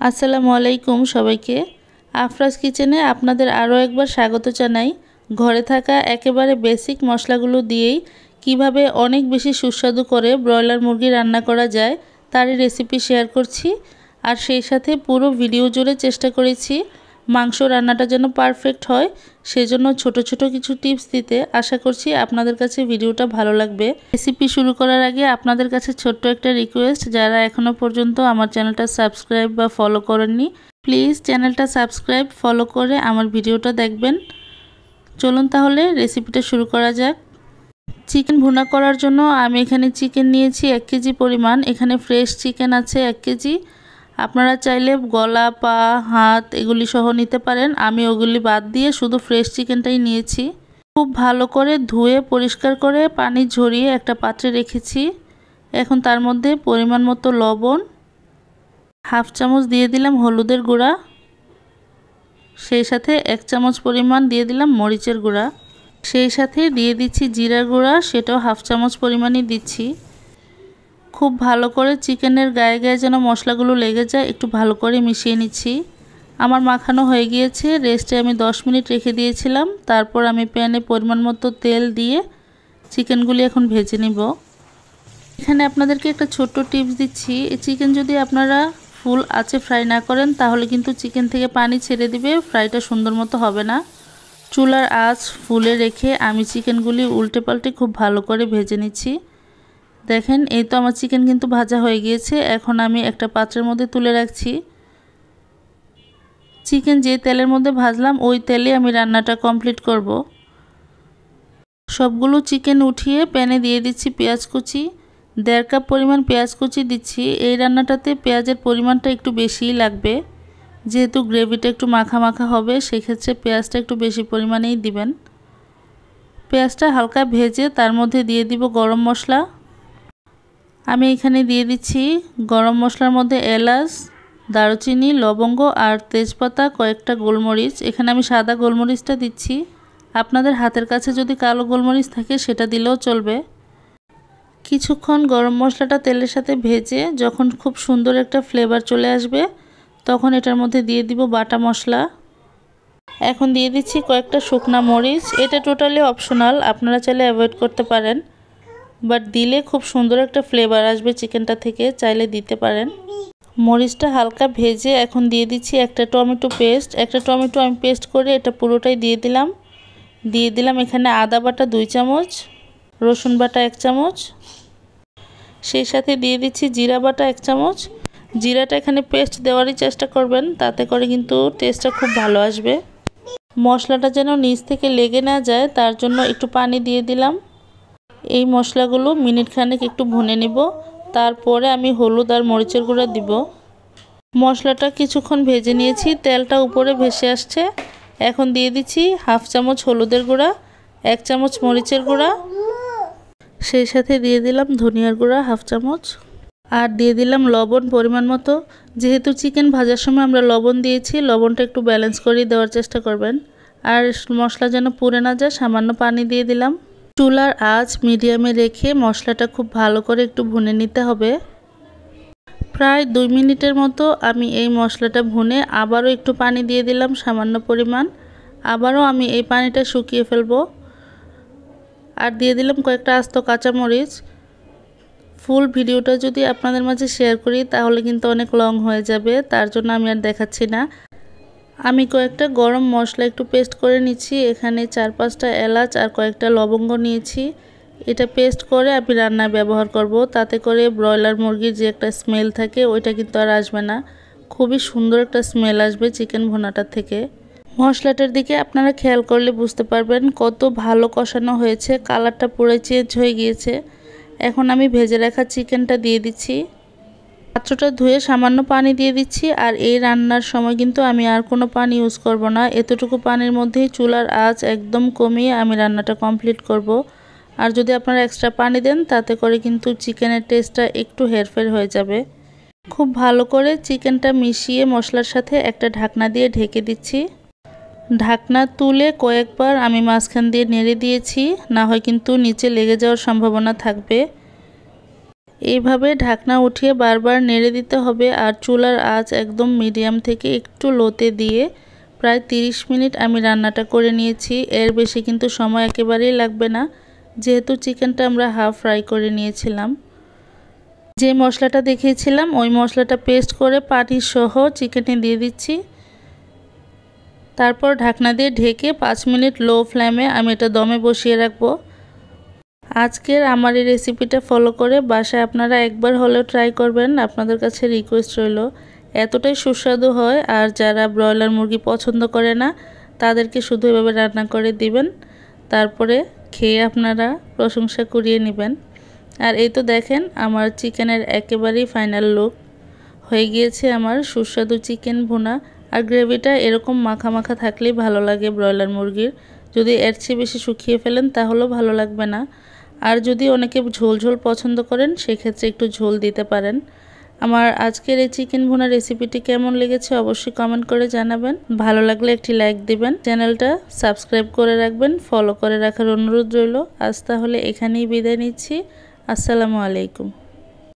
আসসালামু আলাইকুম সবাইকে। আফরাজ কিচেনে আপনাদের আরও একবার স্বাগত জানাই। ঘরে থাকা একেবারে বেসিক মশলাগুলো দিয়েই কিভাবে অনেক বেশি সুস্বাদু করে ব্রয়লার মুরগি রান্না করা যায় তারই রেসিপি শেয়ার করছি। আর সেই সাথে পুরো ভিডিও জুড়ে চেষ্টা করেছি মাংস রান্নাটা যেন পারফেক্ট হয়, সেজন্য ছোট ছোট কিছু টিপস দিতে। আশা করছি আপনাদের কাছে ভিডিওটা ভালো লাগবে। রেসিপি শুরু করার আগে আপনাদের কাছে ছোট্ট একটা রিকোয়েস্ট, যারা এখনও পর্যন্ত আমার চ্যানেলটা সাবস্ক্রাইব বা ফলো করেননি, প্লিজ চ্যানেলটা সাবস্ক্রাইব ফলো করে আমার ভিডিওটা দেখবেন। চলুন তাহলে রেসিপিটা শুরু করা যাক। চিকেন ভুনা করার জন্য আমি এখানে চিকেন নিয়েছি 1 কেজি পরিমাণ। এখানে ফ্রেশ চিকেন আছে 1 কেজি। আপনারা চাইলে গলা, পা, হাত এগুলি সহ নিতে পারেন। আমি ওগুলি বাদ দিয়ে শুধু ফ্রেশ চিকেনটাই নিয়েছি। খুব ভালো করে ধুয়ে পরিষ্কার করে পানি ঝরিয়ে একটা পাত্রে রেখেছি। এখন তার মধ্যে পরিমাণ মতো লবণ, হাফ চামচ দিয়ে দিলাম হলুদের গুঁড়া, সেই সাথে 1 চামচ পরিমাণ দিয়ে দিলাম মরিচের গুঁড়া, সেই সাথে দিয়ে দিচ্ছি জিরার গুঁড়া, সেটাও হাফ চামচ পরিমাণই দিচ্ছি। খুব ভালো করে চিকেনের গায়ে গায়ে যেন মশলাগুলো লেগে যায় একটু ভালো করে মিশিয়ে নিচ্ছি। আমার মাখানো হয়ে গিয়েছে। রেস্টে আমি 10 মিনিট রেখে দিয়েছিলাম। তারপর আমি প্যানে পরিমাণ মতো তেল দিয়ে চিকেনগুলি এখন ভেজে নিব। এখানে আপনাদেরকে একটা ছোট্ট টিপস দিচ্ছি, চিকেন যদি আপনারা ফুল আঁচে ফ্রাই না করেন তাহলে কিন্তু চিকেন থেকে পানি ছেড়ে দিবে, ফ্রাইটা সুন্দর মতো হবে না। চুলার আঁচ ফুলে রেখে আমি চিকেনগুলি উল্টে পাল্টে খুব ভালো করে ভেজে নিচ্ছি। দেখেন, এই তো আমার চিকেন কিন্তু ভাজা হয়ে গিয়েছে। এখন আমি একটা পাত্রের মধ্যে তুলে রাখছি। চিকেন যে তেলের মধ্যে ভাজলাম ওই তেলে আমি রান্নাটা কমপ্লিট করব। সবগুলো চিকেন উঠিয়ে প্যানে দিয়ে দিচ্ছি পেঁয়াজ কুচি। 1.5 কাপ পরিমাণ পেঁয়াজ কুচি দিচ্ছি। এই রান্নাটাতে পেঁয়াজের পরিমাণটা একটু বেশিই লাগবে, যেহেতু গ্রেভিটা একটু মাখা মাখা হবে, সেক্ষেত্রে পেঁয়াজটা একটু বেশি পরিমাণেই দিবেন। পেঁয়াজটা হালকা ভেজে তার মধ্যে দিয়ে দিব গরম মশলা। আমি এখানে দিয়ে দিচ্ছি গরম মশলার মধ্যে এলাচ, দারুচিনি, লবঙ্গ আর তেজপাতা, কয়েকটা গোলমরিচ। এখানে আমি সাদা গোলমরিচটা দিচ্ছি। আপনাদের হাতের কাছে যদি কালো গোলমরিচ থাকে সেটা দিলেও চলবে। কিছুক্ষণ গরম মশলাটা তেলের সাথে ভেজে যখন খুব সুন্দর একটা ফ্লেভার চলে আসবে তখন এটার মধ্যে দিয়ে দিব বাটা মশলা। এখন দিয়ে দিচ্ছি কয়েকটা শুকনা মরিচ। এটা টোটালি অপশনাল, আপনারা চাইলে অ্যাভয়েড করতে পারেন, বাট দিলে খুব সুন্দর একটা ফ্লেভার আসবে চিকেনটা থেকে, চাইলে দিতে পারেন। মরিচটা হালকা ভেজে এখন দিয়ে দিচ্ছি একটা টমেটো পেস্ট। একটা টমেটো আমি পেস্ট করে এটা পুরোটাই দিয়ে দিলাম এখানে আদা বাটা 2 চামচ, রসুন বাটা 1 চামচ, সেই সাথে দিয়ে দিচ্ছি জিরা বাটা 1 চামচ। জিরাটা এখানে পেস্ট দেওয়ারই চেষ্টা করবেন, তাতে করে কিন্তু টেস্টটা খুব ভালো আসবে। মশলাটা যেন নিচ থেকে লেগে না যায় তার জন্য একটু পানি দিয়ে দিলাম। এই মশলাগুলো মিনিট খানেক একটু ভুনে নিব। তারপরে আমি হলুদ আর মরিচের গুঁড়া দিব। মশলাটা কিছুক্ষণ ভেজে নিয়েছি, তেলটা উপরে ভেসে আসছে। এখন দিয়ে দিচ্ছি হাফ চামচ হলুদের গুঁড়া, 1 চামচ মরিচের গুঁড়া, সেই সাথে দিয়ে দিলাম ধনিয়ার গুঁড়া হাফ চামচ, আর দিয়ে দিলাম লবণ পরিমাণ মতো। যেহেতু চিকেন ভাজার সময় আমরা লবণ দিয়েছি, লবণটা একটু ব্যালেন্স করে দেওয়ার চেষ্টা করবেন। আর মশলা যেন পুড়ে না যায় সামান্য পানি দিয়ে দিলাম। চুলার আঁচ মিডিয়ামে রেখে মশলাটা খুব ভালো করে একটু ভুনে নিতে হবে। প্রায় 2 মিনিটের মতো আমি এই মশলাটা ভুনে আবারও একটু পানি দিয়ে দিলাম সামান্য পরিমাণ। আবারও আমি এই পানিটা শুকিয়ে ফেলবো। আর দিয়ে দিলাম কয়েকটা আস্ত কাঁচামরিচ। ফুল ভিডিওটা যদি আপনাদের মাঝে শেয়ার করি তাহলে কিন্তু অনেক লং হয়ে যাবে, তার জন্য আমি আর দেখাচ্ছি না। আমি কয়েকটা গরম মশলা একটু পেস্ট করে নিচ্ছি। এখানে 4-5টা এলাচ আর কয়েকটা লবঙ্গ নিয়েছি। এটা পেস্ট করে আমি রান্নায় ব্যবহার করব, তাতে করে ব্রয়লার মুরগির যে একটা স্মেল থাকে ওইটা কিন্তু আর আসবে না। খুবই সুন্দর একটা স্মেল আসবে চিকেন ভুনাটার থেকে। মশলাটার দিকে আপনারা খেয়াল করলে বুঝতে পারবেন কত ভালো কষানো হয়েছে, কালারটা পুরো চেঞ্জ হয়ে গিয়েছে। এখন আমি ভেজে রাখা চিকেনটা দিয়ে দিচ্ছি। পাত্রটা ধুয়ে সামান্য পানি দিয়ে দিচ্ছি। আর এই রান্নার সময় কিন্তু আমি আর কোনো পানি ইউজ করব না। এতটুকু পানির মধ্যেই চুলার আঁচ একদম কমিয়ে আমি রান্নাটা কমপ্লিট করব। আর যদি আপনারা এক্সট্রা পানি দেন তাতে করে কিন্তু চিকেনের টেস্টটা একটু হেরফের হয়ে যাবে। খুব ভালো করে চিকেনটা মিশিয়ে মশলার সাথে একটা ঢাকনা দিয়ে ঢেকে দিচ্ছি। ঢাকনা তুলে কয়েকবার আমি মাঝখান দিয়ে নেড়ে দিয়েছি, না হয় কিন্তু নিচে লেগে যাওয়ার সম্ভাবনা থাকবে। এইভাবে ঢাকনা উঠিয়ে বারবার নেড়ে দিতে হবে। আর চুলার আঁচ একদম মিডিয়াম থেকে একটু লোতে দিয়ে প্রায় 30 মিনিট আমি রান্নাটা করে নিয়েছি। এর বেশি কিন্তু সময় একেবারেই লাগবে না, যেহেতু চিকেনটা আমরা হাফ ফ্রাই করে নিয়েছিলাম। যে মশলাটা দেখিয়েছিলাম ওই মশলাটা পেস্ট করে পানি সহ চিকেনে দিয়ে দিচ্ছি। তারপর ঢাকনা দিয়ে ঢেকে 5 মিনিট লো ফ্লেমে আমি এটা দমে বসিয়ে রাখবো। আজকের আমার এই রেসিপিটা ফলো করে বাসায় আপনারা একবার হলেও ট্রাই করবেন। আপনাদের কাছে রিকোয়েস্ট রইল, এতটাই সুস্বাদু হয়। আর যারা ব্রয়লার মুরগি পছন্দ করে না তাদেরকে শুধু এভাবে রান্না করে দিবেন, তারপরে খেয়ে আপনারা প্রশংসা কুড়িয়ে নেবেন। আর এই তো দেখেন আমার চিকেনের একেবারেই ফাইনাল লুক হয়ে গিয়েছে আমার সুস্বাদু চিকেন ভুনা। আর গ্রেভিটা এরকম মাখা মাখা থাকলেই ভালো লাগে ব্রয়লার মুরগির। যদি এর চেয়ে বেশি শুকিয়ে ফেলেন তাহলেও ভালো লাগবে না। আর যদি অনেকে ঝোল ঝোল পছন্দ করেন সেক্ষেত্রে একটু ঝোল দিতে পারেন। আমার আজকের এই চিকেন ভুনা রেসিপিটি কেমন লেগেছে অবশ্যই কমেন্ট করে জানাবেন। ভালো লাগলে একটি লাইক দিবেন, চ্যানেলটা সাবস্ক্রাইব করে রাখবেন, ফলো করে রাখার অনুরোধ রইল। আজ তাহলে এখানেই বিদায় নিচ্ছি। আসসালামু আলাইকুম।